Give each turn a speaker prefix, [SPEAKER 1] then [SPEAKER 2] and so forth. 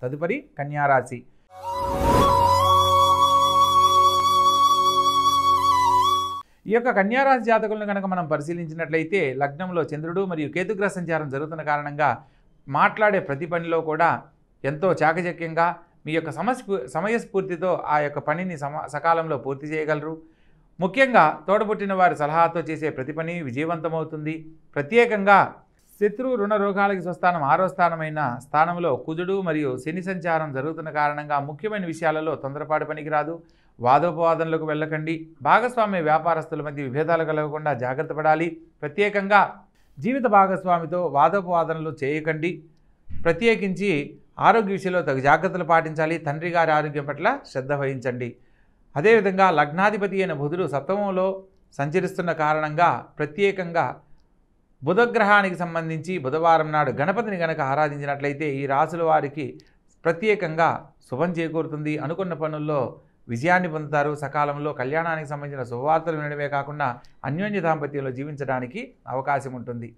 [SPEAKER 1] తదుపరి కన్యారాశి. ఈ యొక్క కన్యారాశి జాతకులను కనుక మనం పరిశీలించినట్లయితే లగ్నంలో చంద్రుడు మరియు కేతుగ్రహ సంచారం జరుగుతున్న కారణంగా మాట్లాడే ప్రతి పనిలో కూడా ఎంతో చాకచక్యంగా మీ యొక్క సమయస్ఫూర్తితో ఆ యొక్క పనిని సకాలంలో పూర్తి చేయగలరు. ముఖ్యంగా తోడబుట్టిన వారి సలహాతో చేసే ప్రతి పని విజయవంతమవుతుంది. ప్రత్యేకంగా శత్రు రుణ రోగాలకి స్వస్థానం 6వ స్థానమైన స్థానంలో కుజుడు మరియు శని సంచారం జరుగుతున్న కారణంగా ముఖ్యమైన విషయాలలో తొందరపాటు పనికిరాదు. వాదోపవాదనలకు వెళ్ళకండి. భాగస్వామ్య వ్యాపారస్తుల మధ్య విభేదాలు కలగకుండా జాగ్రత్త పడాలి. ప్రత్యేకంగా జీవిత భాగస్వామితో వాదోపవాదనలు చేయకండి. ప్రత్యేకించి ఆరోగ్య విషయంలో తగు జాగ్రత్తలు పాటించాలి. తండ్రి గారి ఆరోగ్యం పట్ల శ్రద్ధ వహించండి. అదేవిధంగా లగ్నాధిపతి అయిన బుధుడు సప్తమంలో సంచరిస్తున్న కారణంగా ప్రత్యేకంగా బుధగ్రహానికి సంబంధించి బుధవారం నాడు గణపతిని గనక ఆరాధించినట్లయితే ఈ రాశుల వారికి ప్రత్యేకంగా శుభం చేకూరుతుంది. అనుకున్న పనుల్లో విజయాన్ని పొందుతారు. సకాలంలో కళ్యాణానికి సంబంధించిన శుభవార్తలు వినడమే కాకుండా అన్యోన్య దాంపత్యంలో జీవించడానికి అవకాశం ఉంటుంది.